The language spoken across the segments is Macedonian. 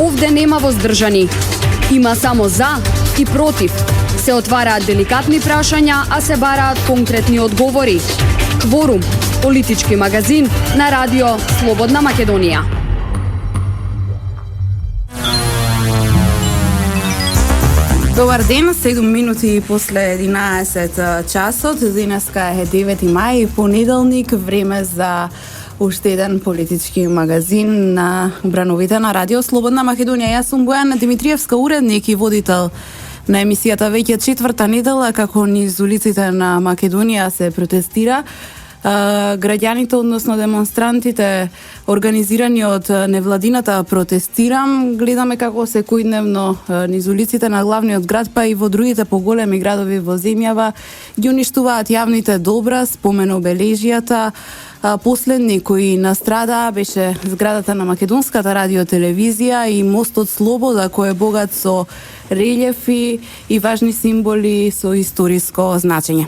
Овде нема воздржани. Има само за и против. Се отвараат деликатни прашања, а се бараат конкретни одговори. Кворум, политички магазин на радио Слободна Македонија. Добар ден, 7 минути после 11 часот. Денеска е 9 мај, понеделник, време за уште еден политички магазин на брановите на радио Слободна Македонија. Јас сум Бојана Димитриевска, уредник и водител на емисијата веќе четврта недела, како низ улиците на Македонија се протестира. Граѓаните, односно демонстрантите, организирани од невладината Протестирам, гледаме како секојдневно низ улиците на главниот град, па и во другите поголеми градови во земјава, ги уништуваат јавните добра, споменобележјата. Последни кои настрадаа беше зградата на Македонската радиотелевизија и мостот Слобода, кој е богат со релјефи и важни символи со историско значење.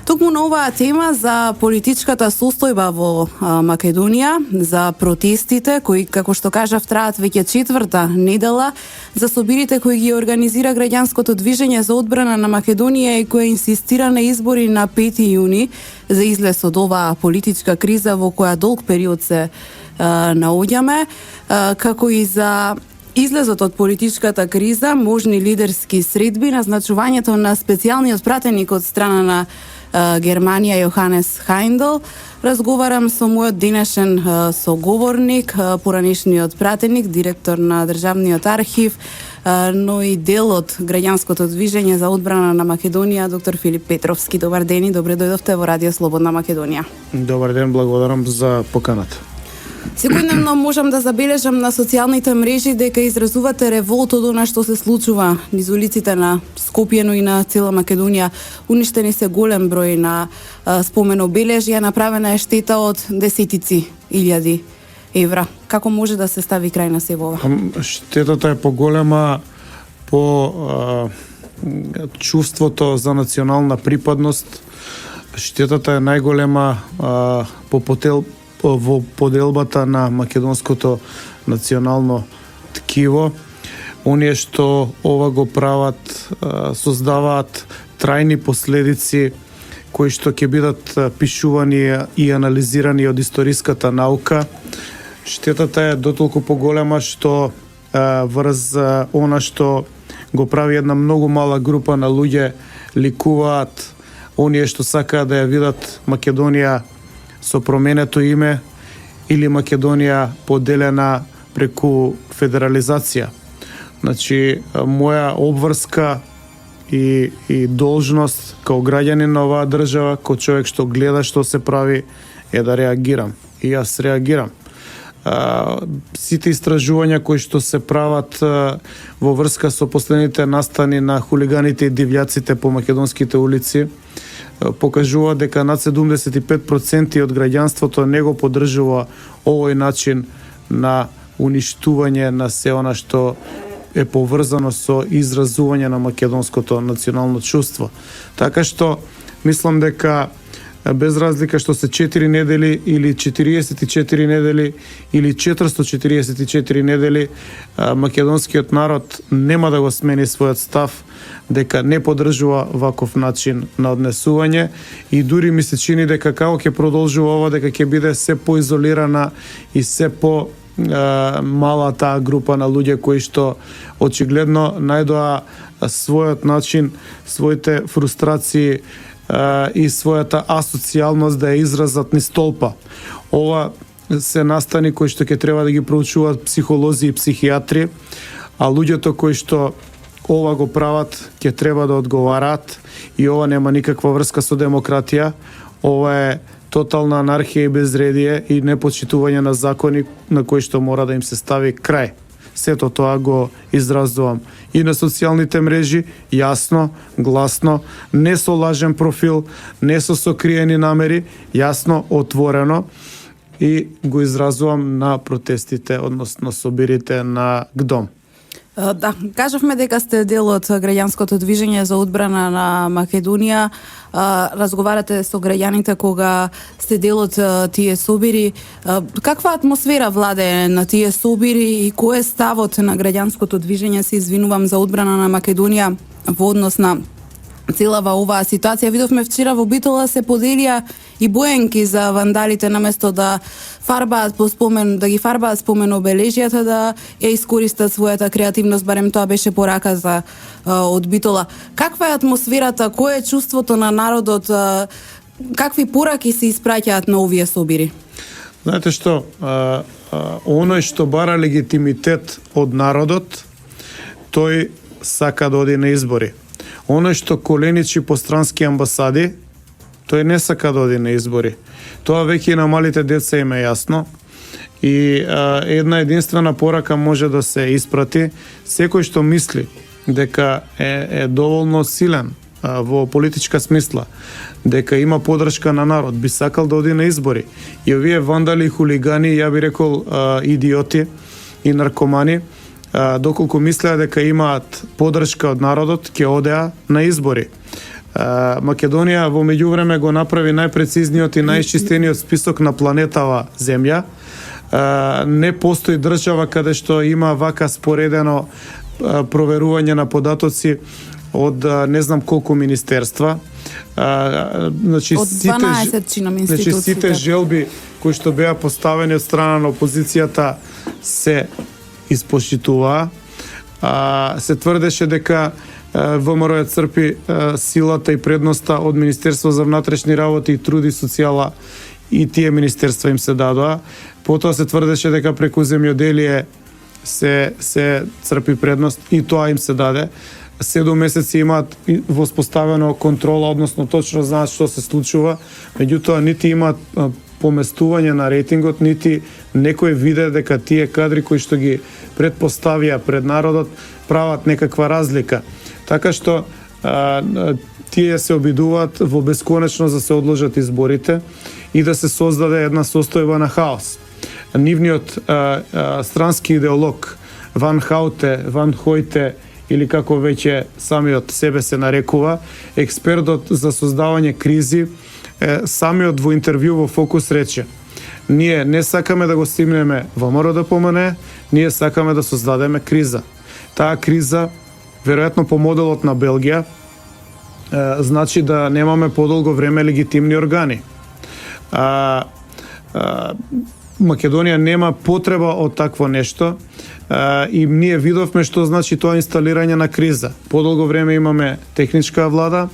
Токму на оваа тема за политичката состојба во Македонија, за протестите кои, како што кажав, траат веќе четврта недела, за собирите кои ги организира граѓанското движење за одбрана на Македонија и кој инсистира на избори на 5 јуни за излез од оваа политичка криза во која долг период се наоѓаме, како и за излезот од политичката криза, можни лидерски средби, назначувањето на специјалниот пратеник од страна на Германија Јоханес Хајндел. Разговарам со мојот денешен соговорник, поранешниот пратеник, директор на Државниот архив, но и дел од граѓанското движење за одбрана на Македонија, доктор Филип Петровски. Добар ден и добре дојдовте во Радио Слободна Македонија. Добар ден, благодарам за поканата. Секојдневно можам да забележам на социјалните мрежи дека изразувате револт од она што се случува низ улиците на Скопје, но и на цела Македонија. Уништени се голем број на споменобележја, направена е штета од десетици илјади евра. Како може да се стави крај на се ова? Штетата е поголема по чувството за национална припадност. Штетата е најголема во поделбата на македонското национално ткиво. Оние што ова го прават, создаваат трајни последици кои што ќе бидат пишувани и анализирани од историската наука. Штетата е дотолку поголема што врз она што го прави една многу мала група на луѓе ликуваат оние што сакаат да ја видат Македонија со променето име или Македонија поделена преку федерализација. Значи, моја обврска и должност као граѓанин на оваа држава, као човек што гледа што се прави, е да реагирам. И јас реагирам. Сите истражувања кои што се прават во врска со последните настани на хулиганите и дивљаците по македонските улици, покажува дека над 75% од граѓанството не го поддржува овој начин на уништување на се она што е поврзано со изразување на македонското национално чувство. Така што мислам дека без разлика што се 4 недели или 44 недели или 444 недели, македонскиот народ нема да го смени својот став дека не поддржува ваков начин на однесување и дури ми се чини дека како ќе продолжува ова, дека ќе биде се поизолирана и се по мала таа група на луѓе кои што очигледно најдоа својот начин, своите фрустрации и својата асоцијалност да ја изразат низ толпа. Ова се настани кои што ќе треба да ги проучуваат психолози и психијатри, а луѓето кои што ова го прават ќе треба да одговараат и ова нема никаква врска со демократија. Ова е тотална анархија и безредие и непочитување на закони на кои што мора да им се стави крај. Сето тоа го изразувам и на социјалните мрежи, јасно, гласно, не со лажен профил, не со сокриени намери, јасно, отворено и го изразувам на протестите, односно собирите на ГДОМ. Да, кажавме дека сте дел од граѓанското движење за одбрана на Македонија. Разговарате со граѓаните кога сте дел од тие собири. Каква атмосфера владее на тие собири и кој е ставот на граѓанското движење, се извинувам, за одбрана на Македонија во однос на целава оваа ситуација? Видовме вчера во Битола се поделија и боенки за вандалите, наместо да ги фарбаат спомен обележјата, да ја искористат својата креативност, барем тоа беше порака за од Битола. Каква е атмосферата, кое е чувството на народот, какви пораки се испраќаат на овие собири? Знаете што, оној што бара легитимитет од народот, тој сака да оди на избори. Оној што коленичи по странски амбасади, тој не сака да оди на избори. Тоа веќе и на малите деца им е јасно. И една единствена порака може да се испрати. Секој што мисли дека е доволно силен во политичка смисла, дека има подршка на народ, би сакал да оди на избори. И овие вандали и хулигани, ја би рекол идиоти и наркомани, доколку мислеа дека имаат подршка од народот, ќе одеа на избори. Македонија во меѓувреме го направи најпрецизниот и најисчистениот список на планетава Земја. Не постои држава каде што има вака споредено проверување на податоци од не знам колку министерства. Значи, од 12 чинам институциите. Значи, сите желби кои што беа поставени од страна на опозицијата се испоштитуваа. Се тврдеше дека ВМРО ја црпи силата и предноста од Министерство за внатрешни работи и труд и социјала, и тие министерства им се дадоа. Потоа се тврдеше дека преку земјоделие се црпи предност и тоа им се даде. 7 месеци имаат воспоставено контрола, односно точно знаат што се случува, меѓутоа нити имаат поместување на рейтингот, нити некој виде дека тие кадри кои што ги предпоставија пред народот прават некаква разлика. Така што тие се обидуваат во бесконечност да се одложат изборите и да се создаде една состојба на хаос. Нивниот странски идеолог Ван Хојте, или како веќе самиот себе се нарекува, експертот за создавање кризи, самиот во интервју во Фокус рече: ние не сакаме да го стигнеме ВМРО да помине, ние сакаме да создадеме криза. Таа криза, веројатно по моделот на Белгија, значи да немаме подолго време легитимни органи. Македонија нема потреба од такво нешто и ние видовме што значи тоа инсталирање на криза. Подолго време имаме техничка влада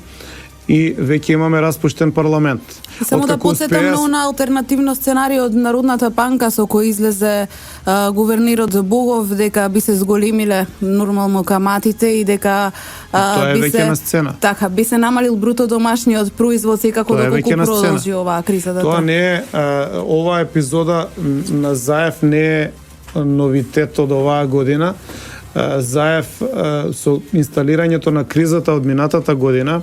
и веќе имаме распуштен парламент. Само да подсетам на она алтернативно сценарио од Народната банка со кој излезе гувернирот Богов, дека би се зголемиле нормално каматите и дека би се намалил бруто домашниот производ, секако доколку продолжи оваа криза. Тоа не е оваа епизода на Заев не е новитет од оваа година. Заев со инсталирањето на кризата од минатата година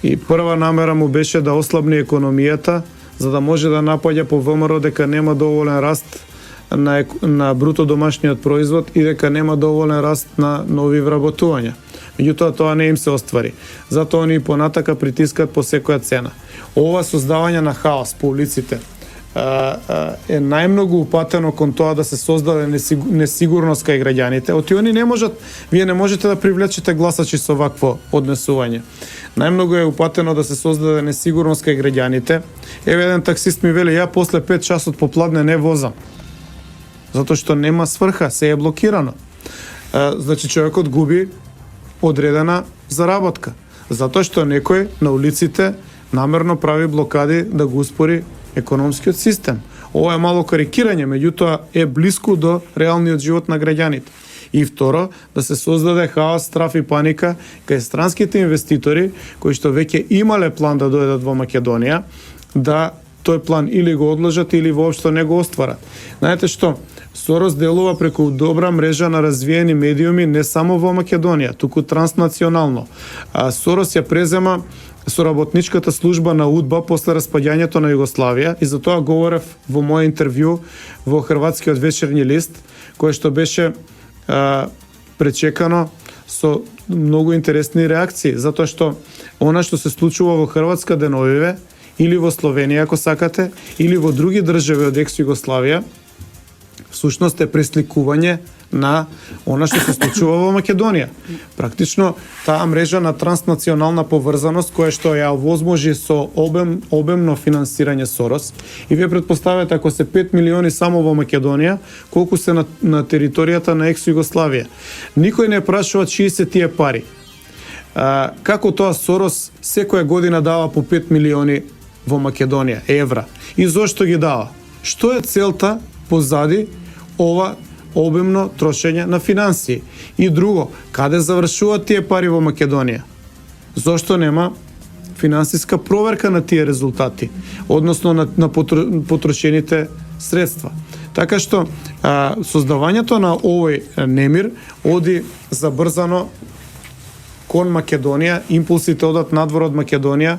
и прва намера му беше да ослабни економијата, за да може да напаѓа по ВМРО дека нема доволен раст на бруто домашниот производ и дека нема доволен раст на нови вработувања. Меѓутоа тоа не им се оствари. Затоа они понатака притискаат по секоја цена. Ова создавање на хаос по улиците е најмногу упатено кон тоа да се создаде несигурност кај граѓаните. Они не можат, вие не можете да привлечете гласачи со вакво однесување. Најмногу е упатено да се создаде несигурност кај граѓаните. Еве еден таксист ми вели: ја после 5 часот попладне не возам. Затоа што нема сврха, се е блокирано. Значи човекот губи одредена заработка. Затоа што некој на улиците намерно прави блокади да го успори економскиот систем. Ова е мало карикирање, меѓутоа е блиску до реалниот живот на граѓаните. И второ, да се создаде хаос, страф и паника кај странските инвеститори кои што веќе имале план да дојдат во Македонија, да тој план или го одложат или воопшто не го остварат. Знаете што? Сорос делува преку добра мрежа на развиени медиуми не само во Македонија, туку транснационално. Сорос ја презема соработничката служба на УДБА после распаѓањето на Југославија и затоа говорев во мој интервју во хрватскиот вечерни лист, кој што беше пречекано со многу интересни реакции, затоа што она што се случува во Хрватска деновиве, или во Словенија, ако сакате, или во други држави од екс-Југославија, всушност е пресликување на она што се случува во Македонија. Практично, таа мрежа на транснационална поврзаност, која што ја овозможи со обемно финансирање Сорос, и вие предпоставяте, ако се 5 милиони само во Македонија, колку се на територијата на екс-Југославија. Никој не прашува чии се тие пари. Како тоа Сорос секоја година дава по 5 милиони во Македонија, евра. И зошто ги дава? Што е целта позади ова обемно трошење на финансии? И друго, каде завршуваат тие пари во Македонија? Зошто нема финансиска проверка на тие резултати, односно на потрошените средства? Така што создавањето на овој немир оди забрзано кон Македонија, импулсите одат надвор од Македонија,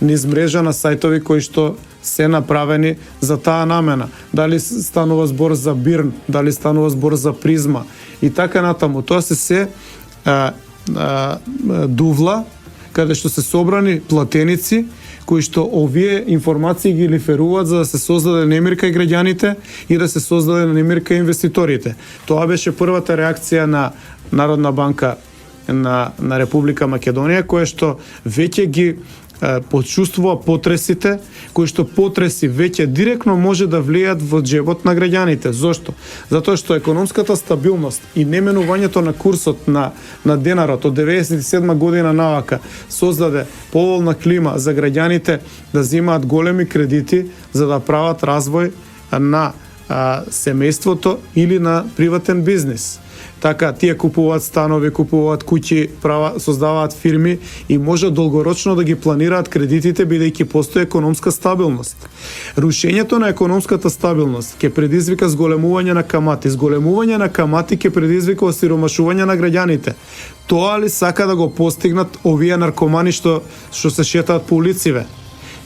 низ мрежа на сајтови кои што се направени за таа намена. Дали станува збор за Бирн, дали станува збор за Призма и така натаму. Тоа се дувла, каде што се собрани платеници, кои што овие информации ги лиферуваат за да се создаде немир кај граѓаните и да се создаде немир кај инвеститорите. Тоа беше првата реакција на Народна банка на Република Македонија, која што веќе ги почувствува потресите, кои што потреси веќе директно може да влијат во џебот на граѓаните. Зошто? Затоа што економската стабилност и неменувањето на курсот на денарот од 97 година навака создаде поволна клима за граѓаните да земаат големи кредити за да прават развој на семејството или на приватен бизнис. Така, тие купуваат станови, купуваат куќи, создаваат фирми и може долгорочно да ги планираат кредитите бидејќи постои економска стабилност. Рушењето на економската стабилност ќе предизвика зголемување на камати. Зголемување на камати ќе предизвика осиромашување на граѓаните. Тоа ли сака да го постигнат овие наркомани што се шетаат по улициве?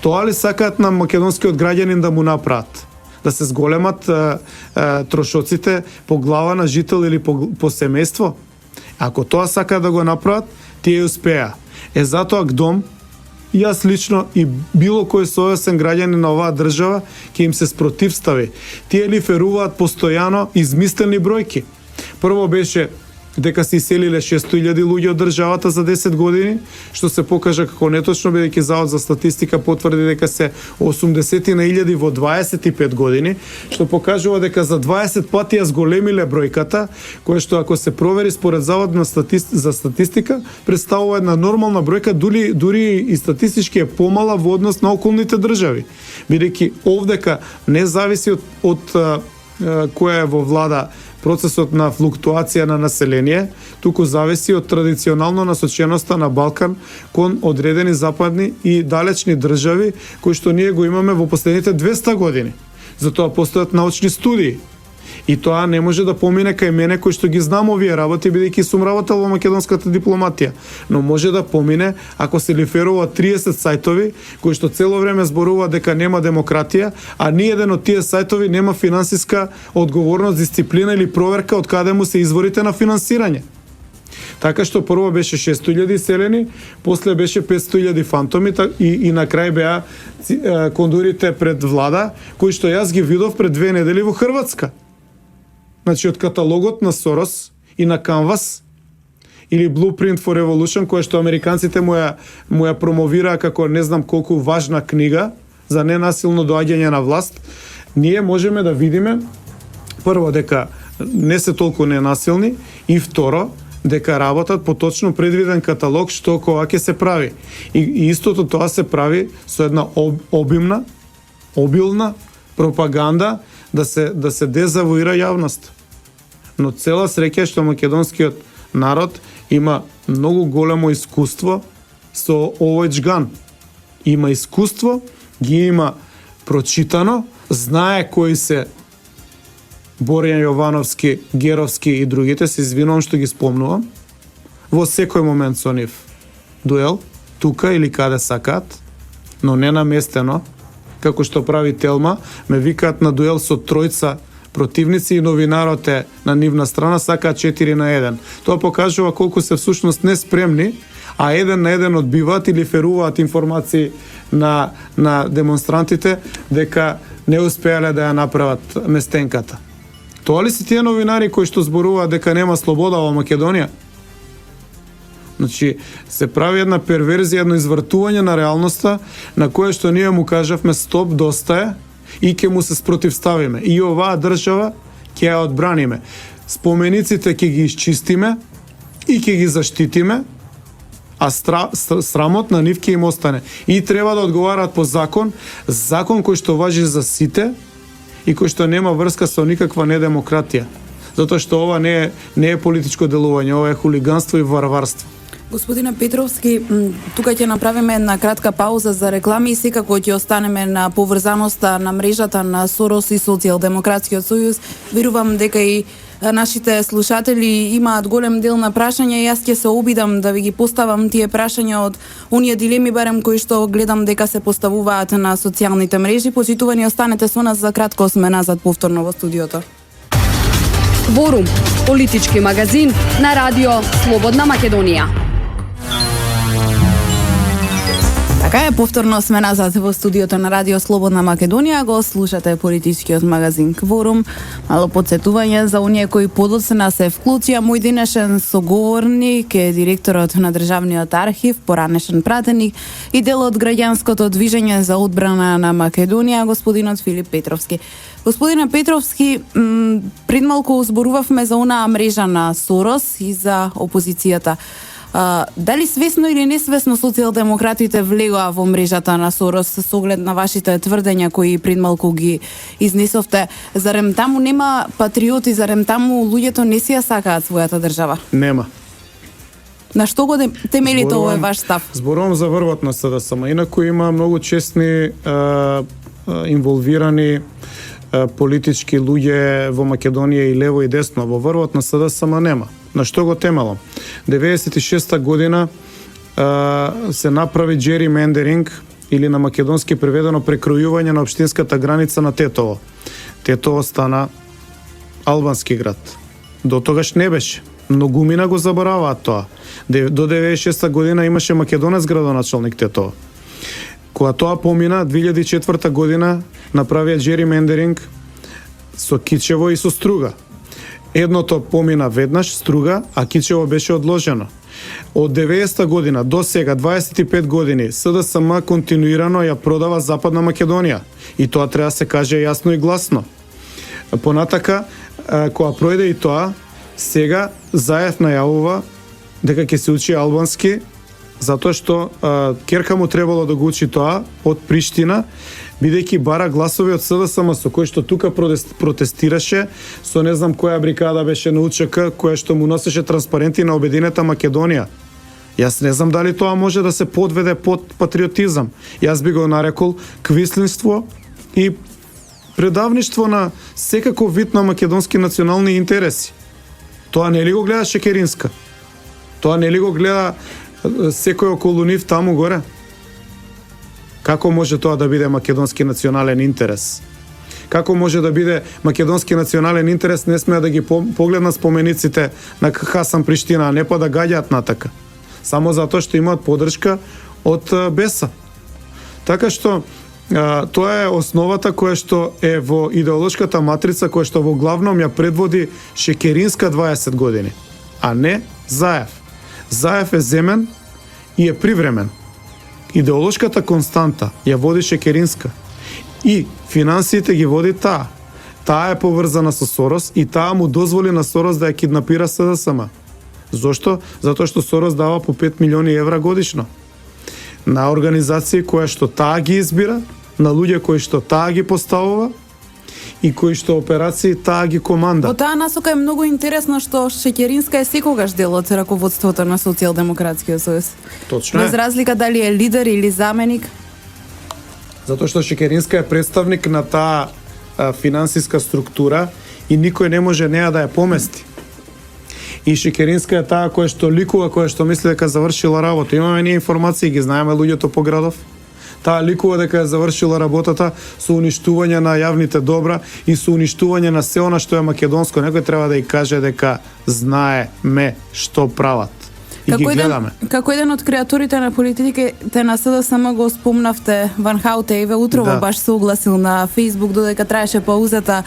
Тоа ли сакаат на македонскиот граѓанин да му направат? Да се зголемат трошоците по глава на жител или по семејство? Ако тоа сака да го направат, тие успеа. Затоа ГДОМ, јас лично и било кој совесен граѓанин на оваа држава ќе им се спротивстави. Тие лиферуваат постојано измислени бројки. Прво беше дека се иселиле 600.000 луѓе од државата за 10 години, што се покажа како неточно, бидејќи Завод за статистика потврди дека се 80.000 во 25 години, што покажува дека за 20 пати ја зголемиле бројката, која што ако се провери според Завод за статистика, представува една нормална бројка, дури и статистички е помала во однос на околните држави. Бидејќи овдека не зависи од која е во влада процесот на флуктуација на население, туку зависи од традиционално насоченоста на Балкан кон одредени западни и далечни држави кои што ние го имаме во последните 200 години. Затоа постојат научни студии. И тоа не може да помине кај мене кој што ги знам овие работи, бидејќи сум работел во македонската дипломатија. Но може да помине ако се лиферува 30 сајтови кои што цело време зборуваат дека нема демократија, а ни еден од тие сајтови нема финансиска одговорност, дисциплина или проверка од каде му се изворите на финансирање. Така што прво беше 600.000 селени, после беше 500.000 фантоми и на крај беа кондурите пред влада, кои што јас ги видов пред 2 недели во Хрватска. Значи, од каталогот на Сорос и на Canvas или Blueprint for Revolution, која што американците му ја промовираа како не знам колку важна книга за ненасилно доаѓање на власт, ние можеме да видиме прво дека не се толку ненасилни и второ дека работат по точно предвиден каталог што кога ќе се прави. И истото тоа се прави со една обилна пропаганда да се дезавуира јавност. Но цела среќа што македонскиот народ има многу големо искуство со овој џган. Има искуство, ги има прочитано, знае кои се Борјан Јовановски, Геровски и другите, се извинувам што ги спомнувам, во секој момент со нив. Дуел, тука или каде сакаат, но не наместено, како што прави Телма, ме викаат на дуел со тројца противници и новинарот е на нивна страна, сакаат 4-1. Тоа покажува колку се всушност неспремни, а 1-1 одбиваат или феруваат информации на демонстрантите дека не успеале да ја направат местенката. Тоа ли се тие новинари кои што зборуваат дека нема слобода во Македонија? Значи, се прави една перверзија, едно извртување на реалноста, на кое што ние му кажавме стоп, доста е, и ќе му се спротивставиме. И оваа држава ќе ја одбраниме. Спомениците ќе ги исчистиме и ќе ги заштитиме, а срамот на нив ќе им остане. И треба да одговараат по закон кој што важи за сите и кој што нема врска со никаква недемократија. Затоа што ова не е политичко делување, ова е хулиганство и варварство. Господине Петровски, тука ќе направиме една кратка пауза за реклами и секако ќе останеме на поврзаноста на мрежата на Сорос и Социјалдемократскиот сојуз. Верувам дека и нашите слушатели имаат голем дел на прашања и јас ќе се обидам да ви ги поставам тие прашања од оние дилеми барем кои што гледам дека се поставуваат на социјалните мрежи. Почитувани, останете со нас, за кратко сме назад повторно во студиото. Кворум, политички магазин на радио Слободна Македонија. Така е, повторно сме назад во студиото на Радио Слободна Македонија. Го слушате политичкиот магазин Кворум. Мало подсетување за оние кои подоцна се вклучија. Мој денешен соговорник е директорот на Државниот архив, поранешен пратеник и дел од граѓанското движење за одбрана на Македонија, господинот Филип Петровски. Господине Петровски, пред малку зборувавме за онаа мрежа на Сорос и за опозицијата. Дали свесно или несвесно социјалдемократите влегоа во мрежата на Сорос со оглед на вашите тврдења кои пред малку ги изнесовте? Зарем таму нема патриоти, зарем таму луѓето не си ја сакаат својата држава? Нема. На што го темелите овој ваш став? Зборувам за врвот на СДСМ. Инаку има многу честни инволвирани политички луѓе во Македонија и лево и десно. Во врвот на СДСМ нема. На што го темелам? 96-та година се направи gerrymandering, или на македонски преведено прекројување на општинската граница на Тетово. Тетово стана албански град. До тогаш не беше. Многумина го забораваат тоа. До 96-та година имаше македонец градоначалник Тетово. Кога тоа помина, 2004 година направија gerrymandering со Кичево и со Струга. Едното помина веднаш, Струга, а Кичево беше одложено. Од 90-та година до сега, 25 години, СДСМ континуирано ја продава Западна Македонија. И тоа треба да се каже јасно и гласно. Понатака, кога пројде и тоа, сега Заев најавува дека ќе се учи албански, затоа што керка му требало да го учи тоа од Приштина, бидејќи бара гласови од СДСМ со кој што тука протестираше, со не знам која брикада беше на УЧК, која што му носеше транспаренти на Обединета Македонија. Јас не знам дали тоа може да се подведе под патриотизам. Јас би го нарекол квислинство и предавништво на секаков вид на македонски национални интереси. Тоа не ли го гледа Шекеринска? Тоа не ли го гледа секој околу нив таму горе? Како може тоа да биде македонски национален интерес? Како може да биде македонски национален интерес, не смеа да ги погледнат спомениците на Хасан Приштина, а не па да гаѓаат натака? Само затоа што имаат поддршка од БЕСА. Така што тоа е основата која што е во идеолошката матрица, која што во главном ја предводи Шекеринска 20 години, а не Заев. Заев е земен и е привремен. Идеолошката константа ја води Шекеринска и финансиите ги води таа. Таа е поврзана со Сорос и таа му дозволи на Сорос да ја киднапира СДСМ. Зошто? Затоа што Сорос дава по 5 милиони евра годишно на организации која што таа ги избира, на луѓе кои што таа ги поставува и кои што операции таа ги команда. Во таа насока е многу интересно што Шекеринска е секогаш дел од раководството на Социјалдемократскиот сојуз. Точно е. Без разлика дали е лидер или заменик. Затоа што Шекеринска е представник на таа финансиска структура и никој не може неа да ја помести. И Шекеринска е таа која што ликува, која што мисли дека завршила работа. Имаме ние информации, ги знаеме луѓето по градов. Таа ликува дека е завршила работата со уништување на јавните добра и со уништување на се она што е македонско. Некој треба да ја каже дека знае ме што прават. И ги гледаме. Како еден од креаторите на политиките на СДСМ го спомнавте Ван Хаутен, Еве Утрова баш се огласил на Facebook додека траеше паузата.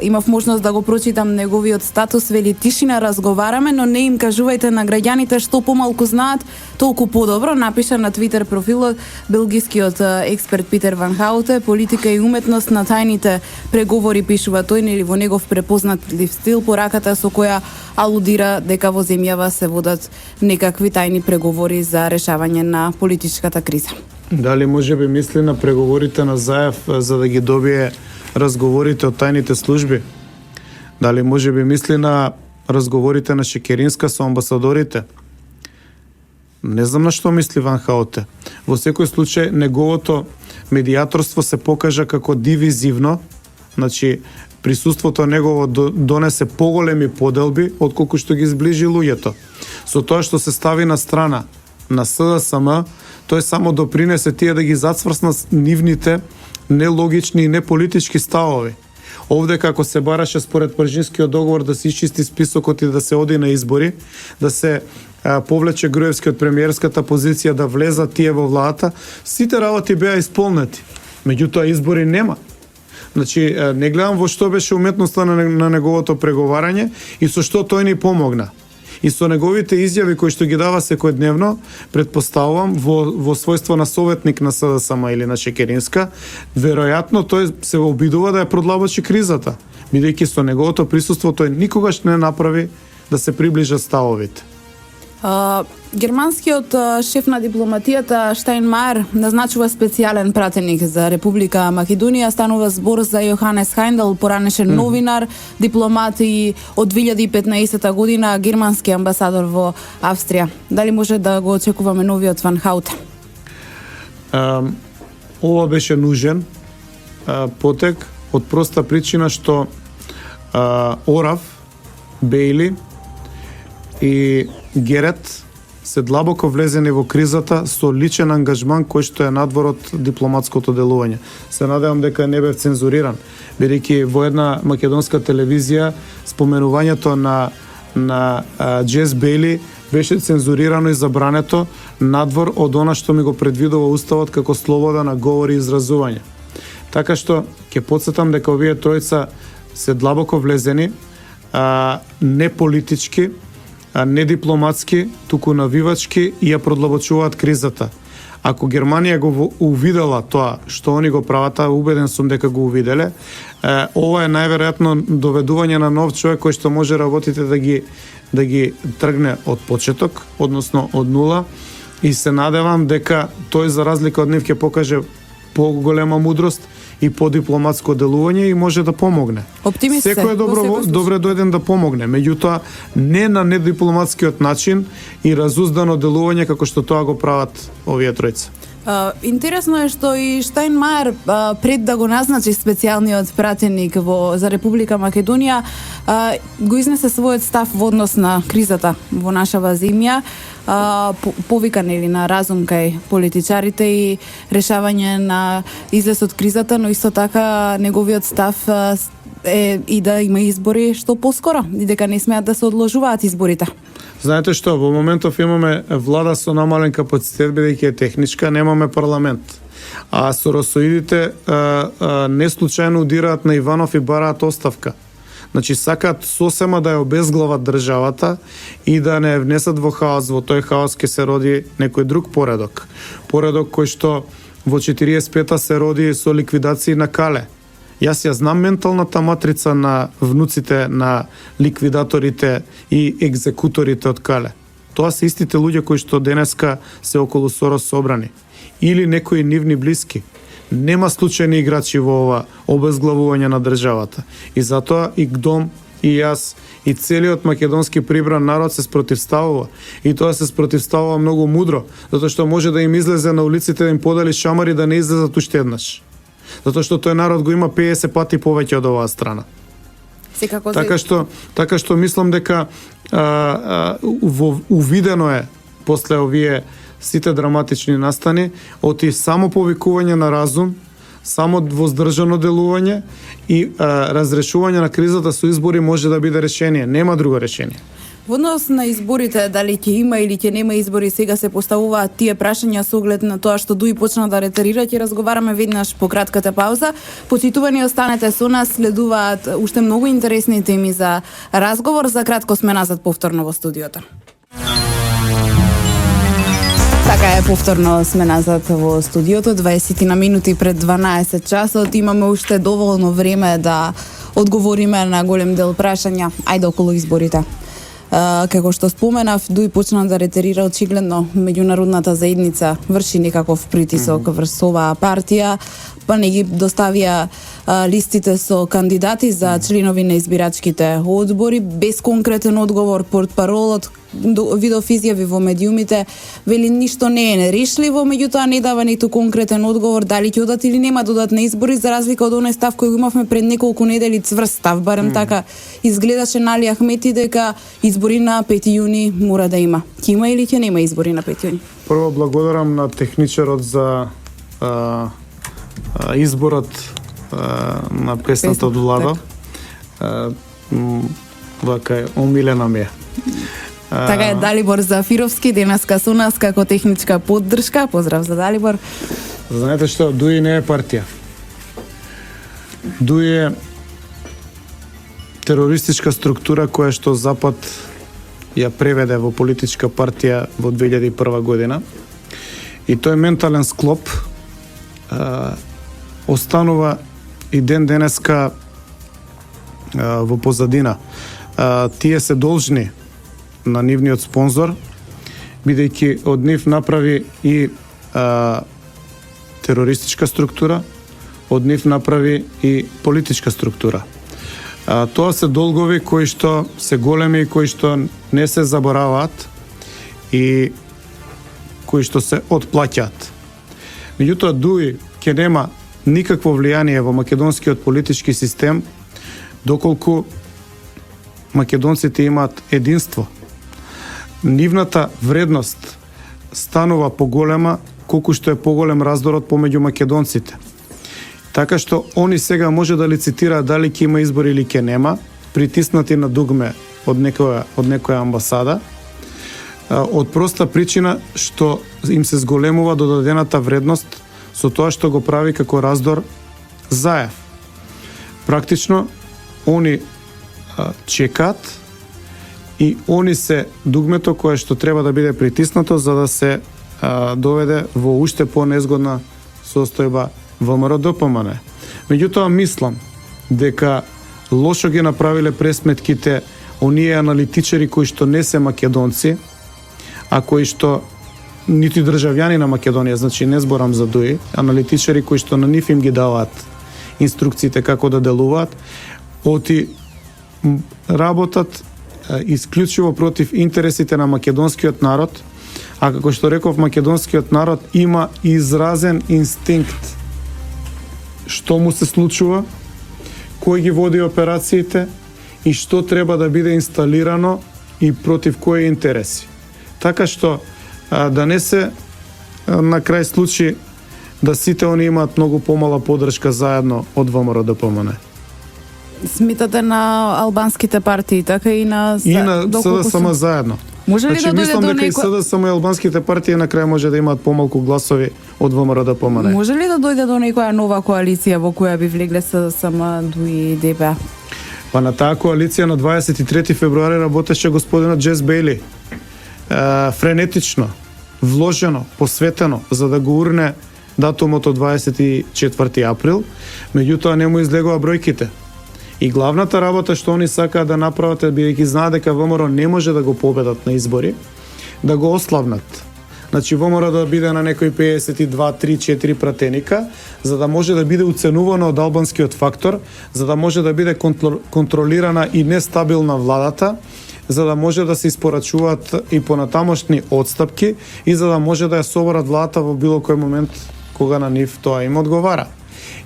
Имав можност да го прочитам неговиот статус, вели тишина, разговараме, но не им кажувајте на граѓаните што помалку знаат, толку подобро. Напиша на Твитер профилот белгискиот експерт Питер Ван Хаутен, политика и уметност на тајните преговори, пишува тој, нели во негов препознатлив стил, пораката со која алудира дека во земјава се водат некакви тајни преговори за решавање на политичката криза. Дали може би мисли на преговорите на Заев за да ги добие разговорите од тајните служби? Дали може би мисли на разговорите на Шекеринска со амбасадорите? Не знам на што мисли Ван Хаутен. Во секој случај неговото медијаторство се покажа како дивизивно, значи присуството негово донесе поголеми поделби отколку што ги зближи луѓето. Со тоа што се стави на страна на СДСМ, тој само допринесе тие да ги зацврснат нивните нелогични и неполитички ставови. Овде како се бараше според Пржинскиот договор да се исчисти списокот и да се оди на избори, да се повлече Груевски од премиерската позиција, да влезат тие во владата, сите работи беа исполнети. Меѓутоа избори нема. Значи, не гледам во што беше уметноста на неговото преговарање и со што тој ни помогна. И со неговите изјави кои што ги дава секојдневно, предпоставувам во својство на советник на СДСМ или на Шекеринска, веројатно тој се обидува да ја продлабочи кризата, бидејќи со неговото присуство тој никогаш не направи да се приближат ставовите. Германскиот шеф на дипломатијата Штајнмајер назначува специјален пратеник за Република Македонија. Станува збор за Јоханес Хајндел, поранешен новинар, дипломат и од 2015 година германски амбасадор во Австрија. Дали може да го очекуваме новиот Ван Хаутен? Ова беше нужен потек од проста причина што Орав, Бейли и Герет се длабоко влезени во кризата со личен ангажман кој што е надвор од дипломатското делување. Се надевам дека не бев цензуриран, бидејќи во една македонска телевизија споменувањето на Джес Бейли беше цензурирано и забрането надвор од она што ми го предвидува Уставот како слобода на говор и изразување. Така што ќе потсетам дека овие тројца се длабоко влезени, не политички, не дипломатски, туку навивачки и ја продлабочуваат кризата. Ако Германија го увидела тоа што они го прават, убеден сум дека го увиделе, ова е најверојатно доведување на нов човек кој што може работите да ги тргне од почеток, односно од нула, и се надевам дека тој за разлика од нив ќе покаже поголема мудрост и по дипломатско делување и може да помогне. Оптимист се. Секој е добре дојден да помогне, меѓутоа не на недипломатскиот начин и разуздано делување како што тоа го прават овие тројца. Интересно е што и Штајнмајер пред да го назначи специјалниот пратеник за Република Македонија го изнесе својот став во однос на кризата во нашава земја, повика нели на разум кај политичарите и решавање на излез од кризата, но исто така неговиот став е и да има избори што поскоро и дека не смеат да се одложуваат изборите. Знаете што, во моментов имаме влада со намален капацитет бидејќи е техничка, немаме парламент. А соросоидите не случајно удираат на Иванов и бараат оставка. Значи сакаат сосема да ја обезглават државата и да не внесат во хаос. Во тој хаос ќе се роди некој друг поредок. Поредок кој што во 45-та се роди со ликвидација на Кале. Јас ја знам менталната матрица на внуците на ликвидаторите и екзекуторите од Кале. Тоа се истите луѓе кои што денеска се околу Сорос собрани. Или некои нивни блиски. Нема случајни играчи во ова обезглавување на државата. И затоа и ГДОМ, и јас, и целиот македонски прибран народ се спротивставува. И тоа се спротивставува многу мудро, затоа што може да им излезе на улиците да им подели шамари да не излезат уште еднаш. Затоа што тој народ го има 50 пати повеќе од оваа страна. Така што мислам дека увидено е после овие сите драматични настани, оти само повикување на разум, само воздржано делување и разрешување на кризата со избори може да биде решение. Нема друго решение. Во однос на изборите, дали ќе има или ќе нема избори, сега се поставуваат тие прашања со оглед на тоа што Дуи почна да ретерира. Ќе разговараме веднаш по кратката пауза. Почитувани, останете со нас, следуваат уште многу интересни теми за разговор. За кратко сме назад повторно во студиото. Така е, повторно сме назад во студиото, 20 на минути пред 12 часот. Имаме уште доволно време да одговориме на голем дел прашања, ајде околу изборите. Како што споменав, Дуи почна да ретерира, очигледно меѓународната заедница врши некаков притисок врз оваа партија, па не ги доставија листите со кандидати за членови на избирачките одбори без конкретен одговор. Портпаролот видов изјави во медиумите, вели ништо не е нерешливо, меѓутоа не дава ниту конкретен одговор дали ќе одат или нема додат на избори, за разлика од оној став кој го имавме пред неколку недели, цврст став, барем така изгледаше на Али Ахмети, дека избори на 5 јуни мора да има. Ќе има или ќе нема избори на 5 јуни? Прво благодарам на техничарот за изборот на песната од Влада. Вака е, омилена ми е. Така е, Далибор Зафировски денеска со нас како техничка поддршка. Поздрав за Далибор. Знаете што, Дуи не е партија. Дуи е терористичка структура која што Запад ја преведе во политичка партија во 2001 година. И тој ментален склоп останува и ден денеска во позадина. Тие се должни на нивниот спонзор, бидејќи од нив направи и терористичка структура, од нив направи и политичка структура. Тоа се долгови кои што се големи и кои што не се забораваат и кои што се отплаќаат. Меѓутоа, Дуи ќе нема никакво влијание во македонскиот политички систем доколку македонците имаат единство. Нивната вредност станува поголема колку што е поголем раздорот помеѓу македонците. Така што они сега може да лицитираат дали ќе има избори или ќе нема, притиснати на дугме од некоја амбасада, од проста причина што им се зголемува додадената вредност со тоа што го прави како раздор Заев. Практично, они чекаат и они се дугмето кое што треба да биде притиснато за да се доведе во уште понезгодна состојба ВМРО-ДПМН. Меѓутоа, мислам дека лошо ги направиле пресметките оние аналитичари кои што не се македонци, а кои што нити државјани на Македонија, значи не зборам за Дуи, аналитичари кои што на нив им ги даваат инструкциите како да делуваат, оти работат исклучиво против интересите на македонскиот народ, а како што реков, македонскиот народ има изразен инстинкт што му се случува, кој ги води операциите и што треба да биде инсталирано и против кои интереси. Така што да не се на крај случаи да сите они имаат многу помала поддршка заедно од ВМРО-ДПМН. Смитате на албанските партии, така и на СДСМ заедно. Може ли значи, да дојде мислам до дека и СДСМ и албанските партии на крај може да имаат помалку гласови од ВМРО-ДПМН. Може ли да дојде до некоја нова коалиција во која би влегле СДСМ, Дуи и ДП? Па на таа коалиција на 23 февруари работеше господинот Джес Бейли. Френетично, вложено, посветено за да го урне датумот од 24 април, меѓутоа не му излегува бројките. И главната работа што они сакаат да направат, бидејќи знаат дека ВМРО не може да го победат на избори, да го ославнат. Значи ВМРО да биде на некои 52, 3, 4 пратеника, за да може да биде уценувано од албанскиот фактор, за да може да биде контролирана и нестабилна владата, за да може да се испорачуваат и понатамошни отстапки и за да може да ја соборат владата во било кој момент кога на нив тоа им одговара.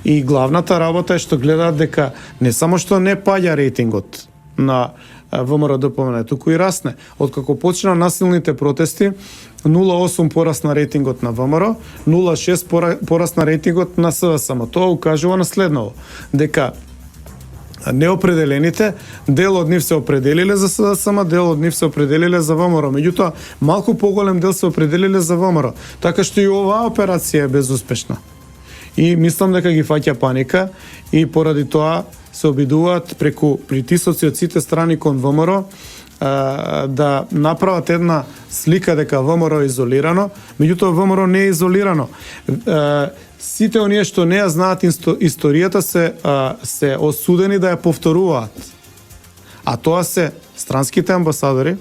И главната работа е што гледаат дека не само што не паѓа рейтингот на ВМРО ДПМН, туку и расне. Откако почна насилните протести, 0,8 порасна рейтингот на ВМРО, 0,6 порасна рейтингот на СВСМ. Тоа укажува на следново, дека неопределените, дел од нив се определиле за СВСМ, дел од нив се определиле за ВМРО. Меѓутоа, малку поголем дел се определиле за ВМРО. Така што и оваа операција е безуспешна. И мислам дека ги фаќа паника и поради тоа се обидуваат преку притисоци од сите страни кон ВМРО да направат една слика дека ВМРО е изолирано, меѓутоа ВМРО не е изолирано. Сите оние што не ја знаат историјата се осудени да ја повторуваат. А тоа се странските амбасадори,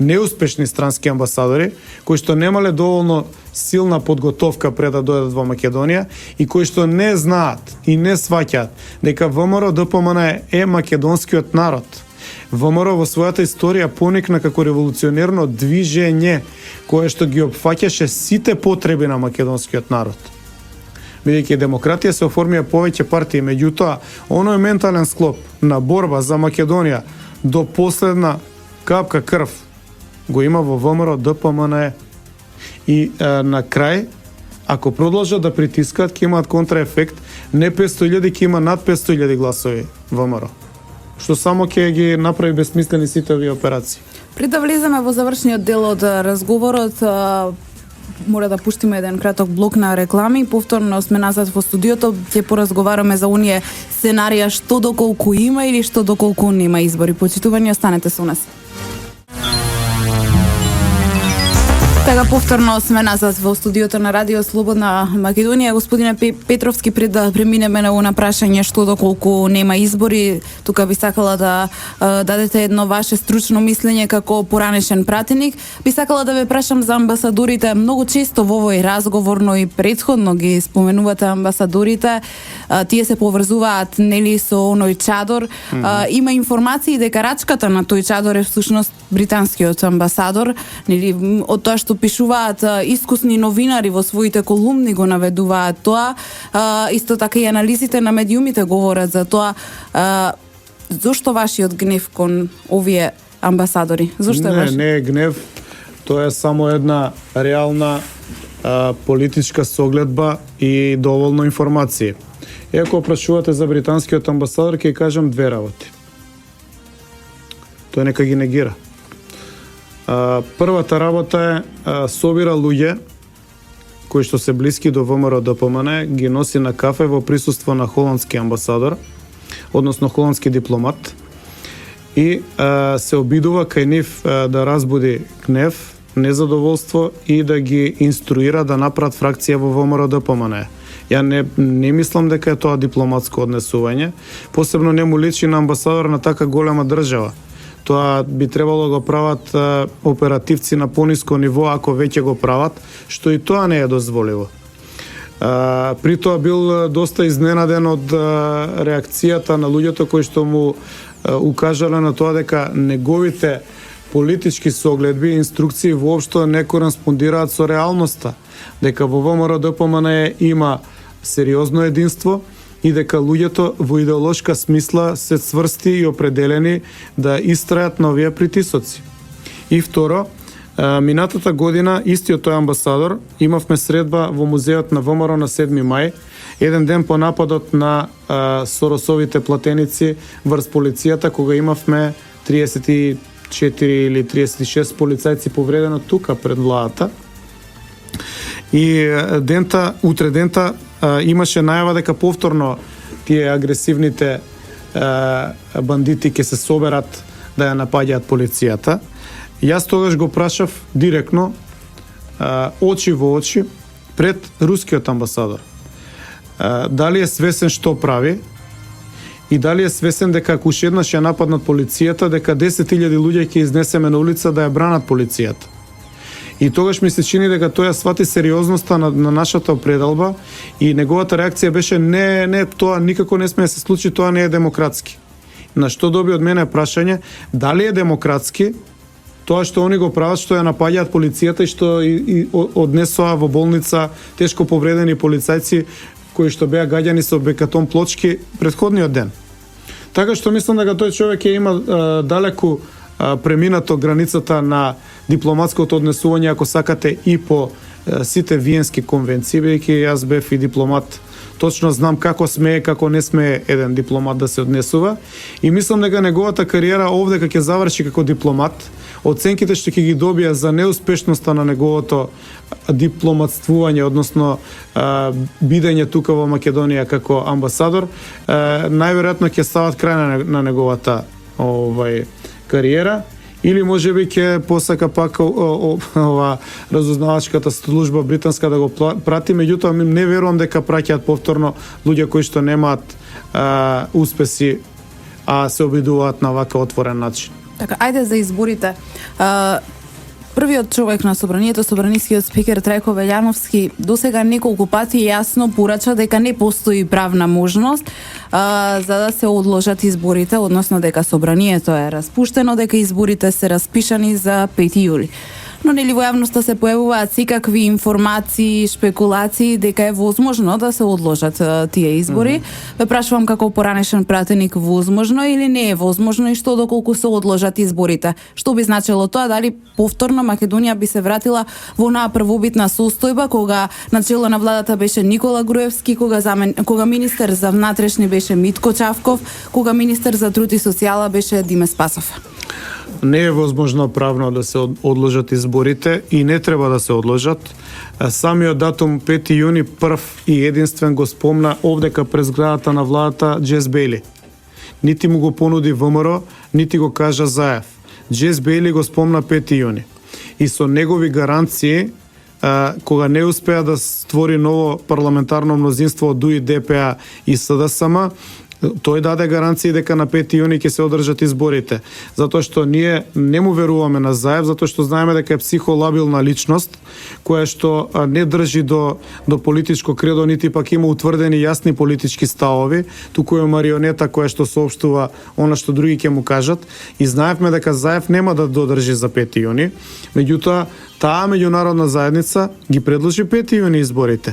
неуспешни странски амбасадори, кои што немале доволно силна подготовка пред да дојдат во Македонија и кои што не знаат и не сваќаат дека ВМРО ДПМН е македонскиот народ. ВМРО во својата историја поникна како револуционерно движење кое што ги опфаќаше сите потреби на македонскиот народ. Бидејќи демократија се оформија повеќе партии, меѓутоа, оној ментален склоп на борба за Македонија до последна капка крв го има во ВМРО ДПМН. И на крај, ако продолжат да притискаат, ќе имаат контраефект, не 500.000, ќе има над 500.000 гласови ВМРО. Што само ќе ги направи безсмислени сите овие операции. Пред да влеземе во завршниот дел од разговорот, мора да пуштиме еден краток блок на реклами. Повторно сме назад во студиото, ќе поразговараме за оние сценарија што доколку има или што доколку нема избори. Почитувани, останете со нас. Така, повторно сме назад во студиото на Радио Слободна Македонија. Господине Петровски, пред да преминеме на прашање што доколку нема избори, тука би сакала да дадете едно ваше стручно мислење како поранешен пратеник. Би сакала да ве прашам за амбасадорите. Многу често во овој разговор, но и претходно ги споменувате амбасадорите. Тие се поврзуваат нели со оној чадор. Има информации дека рачката на тој чадор е всушност британскиот амбасадор, нели од тоа што пишуваат искусни новинари во своите колумни го наведуваат тоа. Исто така и анализите на медиумите говорат за тоа. Зошто вашиот гнев кон овие амбасадори? Зошто е ваш? Не е гнев, тоа е само една реална политичка согледба и доволно информации. Ако прашувате за британскиот амбасадор, ќе кажам две работи. Тој нека ги негира. Првата работа е собира луѓе кои што се блиски до ВМРО ДПМН, ги носи на кафе во присуство на холандски амбасадор, односно холандски дипломат, и се обидува кај нив да разбуди гнев, незадоволство и да ги инструира да направат фракција во ВМРО ДПМН. Ја не мислам дека е тоа дипломатско однесување, посебно не му личи на амбасадор на така голема држава. Тоа би требало да го прават оперативци на пониско ниво, ако веќе го прават, што и тоа не е дозволиво. При тоа бил доста изненаден од реакцијата на луѓето кои што му укажале на тоа дека неговите политички согледби и инструкции воопшто не кореспондираат со реалноста, дека во ВМРО ДПМН има сериозно единство и дека луѓето во идеолошка смисла се цврсти и определени да истрајат на овие притисоци. И второ, минатата година истиот тој амбасадор имавме средба во музеот на ВМРО на 7 мај, еден ден по нападот на Соросовите платеници врз полицијата, кога имавме 34 или 36 полицајци повредено тука пред владата. И утре дента имаше најава дека повторно тие агресивните бандити ќе се соберат да ја напаѓаат полицијата. Јас тогаш го прашав директно, очи во очи, пред рускиот амбасадор. Дали е свесен што прави и дали е свесен дека ако уште еднаш ја нападнат полицијата, дека 10.000 луѓе ќе изнесеме на улица да ја бранат полицијата. И тогаш ми се чини дека тој ја свати сериозноста на нашата предалба и неговата реакција беше не, тоа никако не сме да се случи, тоа не е демократски. На што доби од мене прашање, дали е демократски тоа што они го прават, што ја напаѓаат полицијата и што однесоа во болница тешко повредени полицајци кои што беа гаѓани со бекатон плочки претходниот ден. Така што мислам дека тој човек ќе има далеку преминато границата на дипломатското однесување, ако сакате, и по сите виенски конвенции, бидејќи јас бев и дипломат, точно знам како смее, како не смее еден дипломат да се однесува, и мислам дека неговата кариера овде ќе заврши како дипломат. Оценките што ќе ги добија за неуспешноста на неговото дипломатствување, односно бидење тука во Македонија како амбасадор, најверојатно ќе стават крај на неговата кариера, или можеби ќе посака пак ова разузнавачката служба британска да го прати, меѓутоа не верувам дека праќаат повторно луѓе кои што немаат успеси, а се обидуваат на вака отворен начин. Така, ајде за изборите. Првиот човек на собранието, собранискиот спикер Трајко Велјановски, досега неколку пати јасно порача дека не постои правна можност за да се одложат изборите, односно дека собранието е распуштено, дека изборите се распишани за 5 јули. Но нели во јавноста се појавуваат секакви информации, шпекулации дека е возможно да се одложат тие избори. Ве прашувам како поранешен пратеник, возможно или не е возможно, и што доколку се одложат изборите? Што би значило тоа? Дали повторно Македонија би се вратила во онаа првобитна состојба кога начело на владата беше Никола Груевски, кога министер за внатрешни беше Митко Чавков, кога министер за труд и социјала беше Диме Спасов? Не е возможно правно да се одложат изборите и не треба да се одложат. Самиот датум 5 јуни прв и единствен го спомна овдека през зградата на владата Джес Бейли. Нити му го понуди ВМРО, нити го кажа Заев. Джес Бейли го спомна 5 јуни. И со негови гаранции, кога не успеа да створи ново парламентарно мнозинство од ДУИ, ДПА и СДСМ, тој даде гаранции дека на 5 јуни ќе се одржат изборите, затоа што ние не му веруваме на Заев, затоа што знаеме дека е психолабилна личност која што не држи до политичко кредо, нити пак има утврдени јасни политички ставови, туку е марионета која што соопштува она што други ќе му кажат, и знаевме дека Заев нема да додржи за 5 јуни, меѓутоа таа меѓународна заедница ги предложи 5 јуни изборите.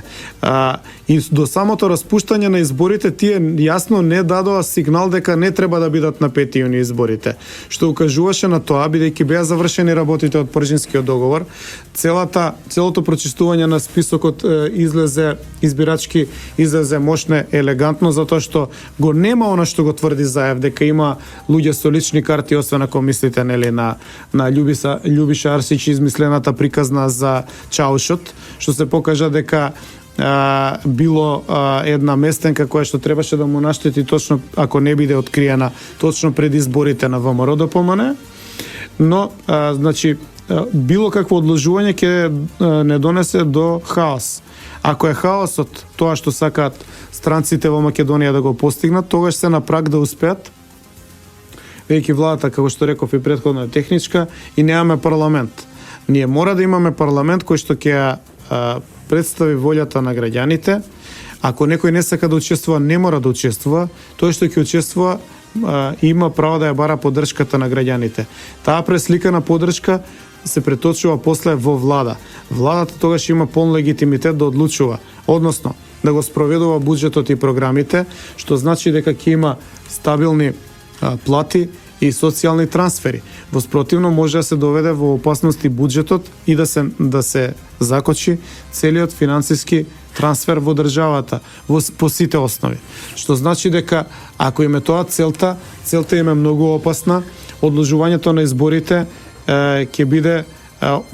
И до самото распуштање на изборите тие јасно не дадоа сигнал дека не треба да бидат на 5 јуни изборите, што укажуваше на тоа, бидејќи беа завршени работите од Пржинскиот договор, целото прочистување на списокот избирачки излезе мощне, елегантно, затоа што го нема она што го тврди Заев, дека има луѓе со лични карти, освен ако мислите нели на Љубиша Арсич, измислената приказна за Чаушот, што се покажа дека било една местенка која што требаше да му наштети точно, ако не биде откриена, точно пред изборите на ВМРО ДПМН. Но, значи, било какво одложување ќе не донесе до хаос. Ако е хаосот тоа што сакаат странците во Македонија да го постигнат, тогаш се на праг да успеат, веќе владата, како што реков и претходно, е техничка и немаме парламент. Ние мора да имаме парламент кој што ќе представи волјата на граѓаните. Ако некој не сака да учествува, не мора да учествува. Тој што ќе учествува има право да ја бара поддршката на граѓаните. Таа пресликана поддршка се преточува после во влада. Владата тогаш има полн легитимитет да одлучува, односно да го спроведува буџетот и програмите, што значи дека ќе има стабилни плати и социјални трансфери. Во спротивно може да се доведе во опасност и буџетот и да се закочи целиот финансиски трансфер во државата по сите основи. Што значи дека ако им е тоа целта им е многу опасна. Одложувањето на изборите ќе биде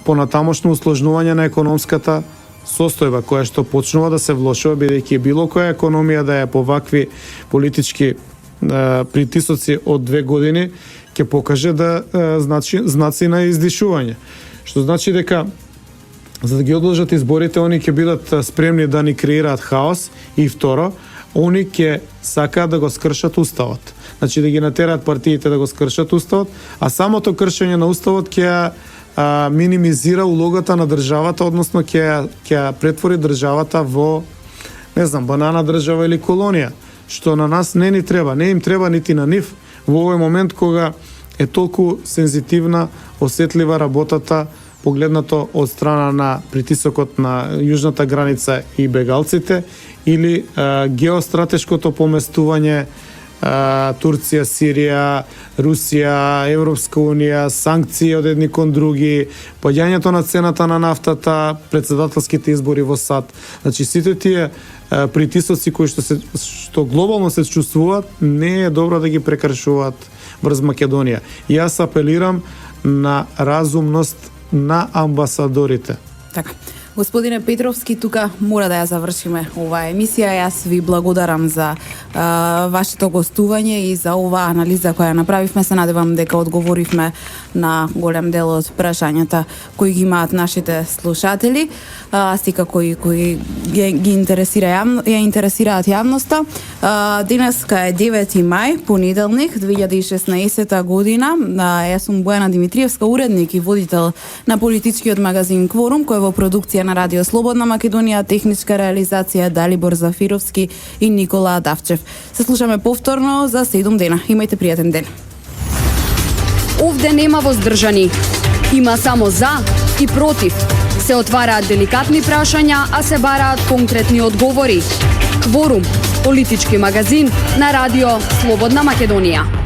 понатамошно усложнување на економската состојба која што почнува да се влошува, бидејќи било која економија да е по вакви политички притисоци од 2 години ќе покаже да знаци на издишување. Што значи дека за да ги одложат изборите, они ќе бидат спремни да ни креираат хаос, и второ, они ќе сакаат да го скршат уставот. Значи да ги натераат партиите да го скршат уставот, а самото кршење на уставот ќе минимизира улогата на државата, односно ќе претвори државата во, не знам, банана држава или колонија, што на нас не ни треба, не им треба нити на нив во овој момент кога е толку сензитивна, осетлива работата, погледнато од страна на притисокот на јужната граница и бегалците, или геостратешкото поместување Турција, Сирија, Русија, Европска унија, санкции од едни кон други, поѓањето на цената на нафтата, председателските избори во САД. Значи сите тие притисоци кои што глобално се чувствуваат, не е добро да ги прекршуваат врз Македонија. Јас апелирам на разумност на амбасадорите. Така. Господине Петровски, тука мора да ја завршиме оваа емисија. Јас ви благодарам за вашето гостување и за оваа анализа која направивме. Се надевам дека одговоривме на голем дел од прашањата кои ги имаат нашите слушатели, сика кои ги интересираат јавноста. Денеска е 9 мај, понеделник, 2016 година. Јас сум Бојана Димитриевска, уредник и водител на политичкиот магазин Кворум, кој е во продукција на Радио Слободна Македонија, техничка реализација Далибор Зафировски и Никола Давчев. Се слушаме повторно за 7 дена. Имајте пријатен ден. Овде нема воздржани. Има само за и против. Се отвараат деликатни прашања, а се бараат конкретни одговори. Кворум, политички магазин на Радио Слободна Македонија.